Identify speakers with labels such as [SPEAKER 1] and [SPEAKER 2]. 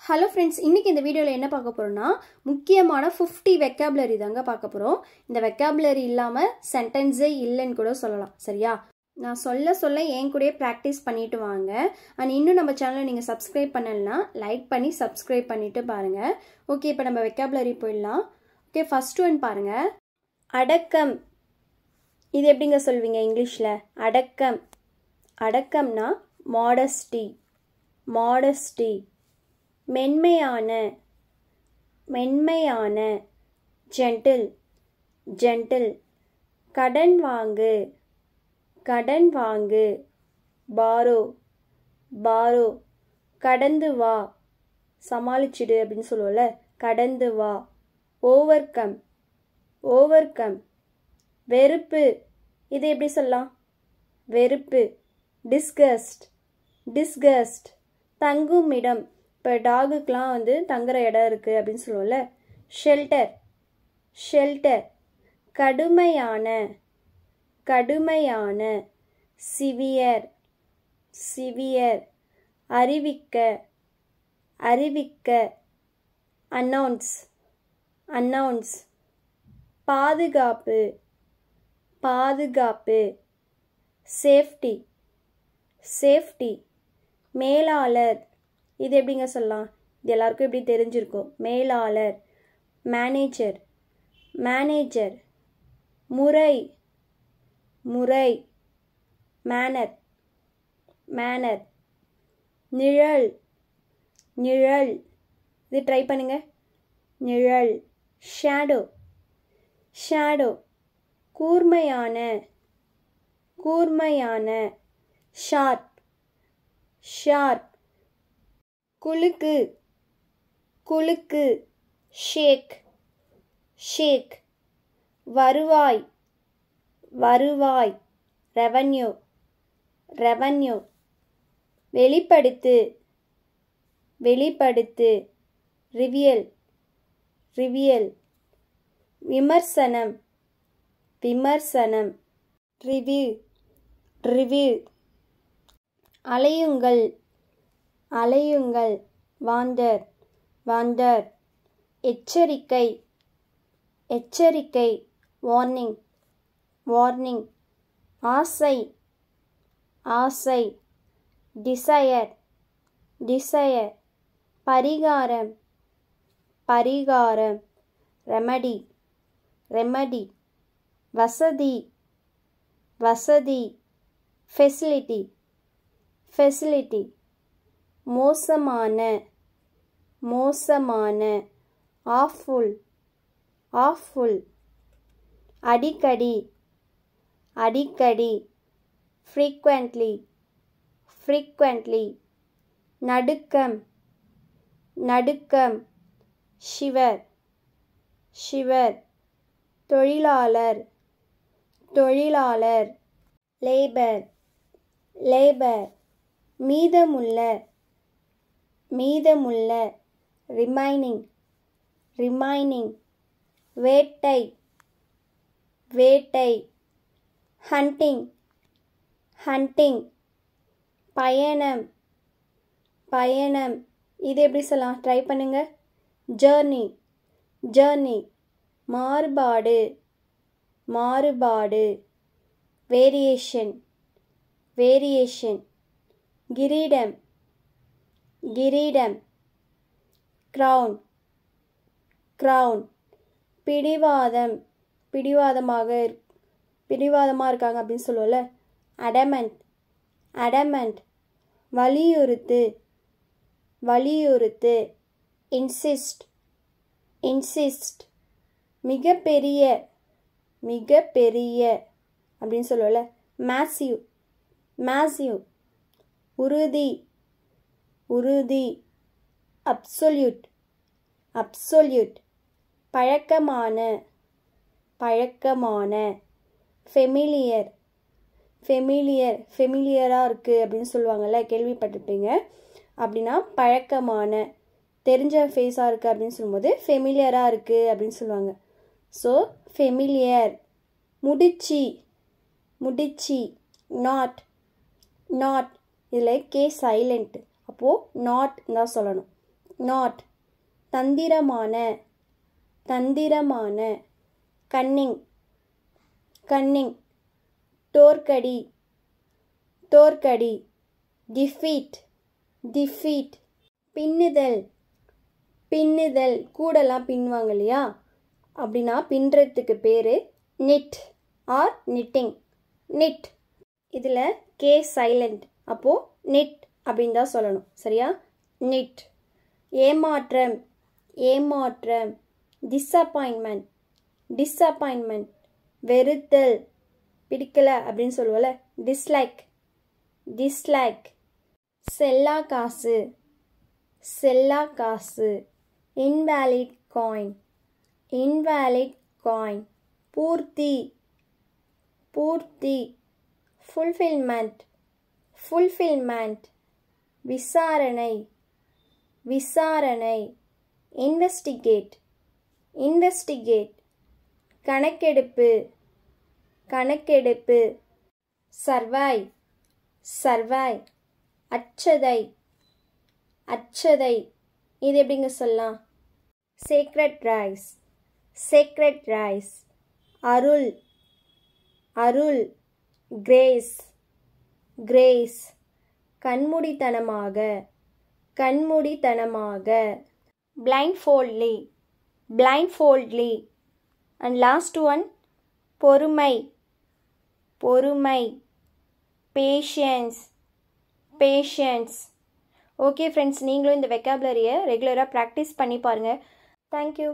[SPEAKER 1] Hello friends, இன்றைக்கி இந்த வீடியோவில் என்ன பார்க்க போகிறோன்னா முக்கியமான 50 வெக்காபுலரி தாங்க பார்க்க போகிறோம். இந்த வெக்காபுலரி இல்லாமல் சென்டென்ஸே இல்லைன்னு கூட சொல்லலாம். சரியா? நான் சொல்ல என் கூடயே ப்ராக்டிஸ் பண்ணிட்டு வாங்க. அண்ட் இன்னும் நம்ம சேனலை நீங்கள் சப்ஸ்கிரைப் பண்ணலைன்னா லைக் பண்ணி சப்ஸ்கிரைப் பண்ணிவிட்டு பாருங்கள். ஓகே, இப்போ நம்ம வெக்காபுலரி போயிடலாம். ஓகே, ஃபர்ஸ்ட் ஒன் பாருங்கள். அடக்கம். இது எப்படிங்க சொல்வீங்க இங்கிலீஷில்? அடக்கம். அடக்கம்னா மாடஸ்டி. மாடஸ்டி. மென்மையான. மென்மையான. ஜென்டில். ஜென்டில். கடன் வாங்கு. கடன் வாங்கு. பாரோ. பாரோ. கடந்து வா. சமாளிச்சிடு அப்படின்னு சொல்லுவோம்ல, கடந்து வா. Over come. Over come. வெறுப்பு. இது எப்படி சொல்லலாம்? வெறுப்பு. டிஸ்கஸ்ட். டிஸ்கஸ்ட். தங்கும் இடம். இப்போ டாகுக்கெலாம் தங்குற இடம் இருக்குது அப்படின்னு சொல்லுவோம்ல, ஷெல்டர். ஷெல்டர். கடுமையான. கடுமையான. சிவியர். சிவியர். அறிவிக்க. அறிவிக்க. அனௌன்ஸ். அனௌன்ஸ். பாதுகாப்பு. பாதுகாப்பு. சேஃப்டி. சேஃப்டி. மேலாளர். இது எப்படிங்க சொல்லலாம்? இது எல்லாருக்கும் எப்படி தெரிஞ்சிருக்கும். மேலாளர். மேனேஜர். மேனேஜர். முறை. முறை. மேனர். மேனர். நிழல். நிழல். இது ட்ரை பண்ணுங்க. நிழல். ஷேடோ. ஷேடோ. கூர்மையான. கூர்மையான. ஷார்ப். ஷார்ப். குலுக்கு. குலுக்கு. ஷேக். ஷேக். வருவாய். வருவாய். ரெவன்யூ. ரெவன்யூ. வெளிப்படுத்து. வெளிப்படுத்து. ரிவியல். ரிவியல். விமர்சனம். விமர்சனம். ரிவ்யூ. ரிவ்யூ. அலையுங்கள். அலையுங்கள். வாண்டர். வாண்டர். எச்சரிக்கை. எச்சரிக்கை. வார்னிங். வார்னிங். ஆசை. ஆசை. டிசையர். டிசையர். பரிகாரம். பரிகாரம். ரெமடி. ரெமடி. வசதி. வசதி. ஃபெசிலிட்டி. ஃபெசிலிட்டி. மோசமான. மோசமான. ஆஃபுல். ஆஃபுல். அடிக்கடி. அடிக்கடி. ஃப்ரீக்வெண்ட்லி. ஃப்ரீக்வெண்ட்லி. நடுக்கம். நடுக்கம். ஷிவர். ஷிவர். தொழிலாளர். தொழிலாளர். லேபர். லேபர். மீதமுள்ள. மீதமுள்ள. ரிமைனிங். ரிமைனிங். வேட்டை. வேட்டை. ஹண்டிங். ஹண்டிங். பயணம். பயணம். இது எப்படி சொல்லலாம்? ட்ரை பண்ணுங்க. ஜேர்னி. ஜேர்னி. மாறுபாடு. மாறுபாடு. வேரியேஷன். வேரியேஷன். கிரீடம். கிரீடம். கிரவுன். கிரவுன். பிடிவாதம். பிடிவாதமாக பிடிவாதமாக இருக்காங்க அப்படின்னு சொல்லுவோம்ல, அடமெண்ட். அடமெண்ட். வலியுறுத்து. வலியுறுத்து. இன்சிஸ்ட். இன்சிஸ்ட். மிகப்பெரிய. மிகப்பெரிய அப்படின்னு சொல்லுவோம்ல, மேசிவ். மேசிவ். உறுதி. உறுதி. அப்சொல்யூட். அப்சொல்யூட். பழக்கமான. பழக்கமான. ஃபெமிலியர். ஃபெமிலியர். ஃபெமிலியராக இருக்குது அப்படின்னு சொல்லுவாங்கள்ல, கேள்விப்பட்டிருப்பீங்க. அப்படின்னா பழக்கமான, தெரிஞ்ச ஃபேஸாக இருக்குது அப்படின்னு சொல்லும்போது ஃபெமிலியராக இருக்குது அப்படின்னு சொல்லுவாங்க. So familiar. முடிச்சி. முடிச்சி. நாட். நாட். இதில் கே சைலண்ட். அப்போது நாட் தான் சொல்லணும். நாட் தந்திரமான தந்திரமான கன்னிங் கன்னிங் தோற்கடி தோற்கடி டிஃபீட் டிஃபீட் பின்னுதல் பின்னுதல் கூடலாம் பின்னுவாங்க இல்லையா அப்படின்னா பின்னுறதுக்கு பேர் நிட் ஆர் நிட்டிங் நிட் இதில் கே சைலண்ட் அப்போது நிட் அப்படின்னு தான் சொல்லணும் சரியா நிட் ஏமாற்றம் ஏமாற்றம் டிஸப்பாயின்மெண்ட் டிஸப்பாயின்மெண்ட் வெறுத்தல் பிடிக்கலை அப்படின்னு சொல்லுவோம்ல டிஸ்லைக் டிஸ்லைக் செல்லா காசு செல்லா காசு இன்வேலிட் காயின் இன்வேலிட் காயின் பூர்த்தி பூர்த்தி ஃபுல்ஃபில்மெண்ட் ஃபுல்ஃபில்மெண்ட் விசாரணை விசாரணை இன்வெஸ்டிகேட் இன்வெஸ்டிகேட் கணக்கெடுப்பு கணக்கெடுப்பு சர்வை சர்வை அச்சதை அச்சதை இது எப்படிங்க சொல்லலாம் சேக்ரெட் ரைஸ் சேக்ரெட் ரைஸ் அருள் அருள் கிரேஸ் கிரேஸ் கண்மூடித்தனமாக கண்மூடித்தனமாக blindfoldly blindfoldly and last one பொறுமை பொறுமை பேஷன்ஸ் பேஷன்ஸ் ஓகே ஃப்ரெண்ட்ஸ் நீங்களும் இந்த வெக்காபுலரியை ரெகுலராக ப்ராக்டிஸ் பண்ணி பாருங்கள் தேங்க்யூ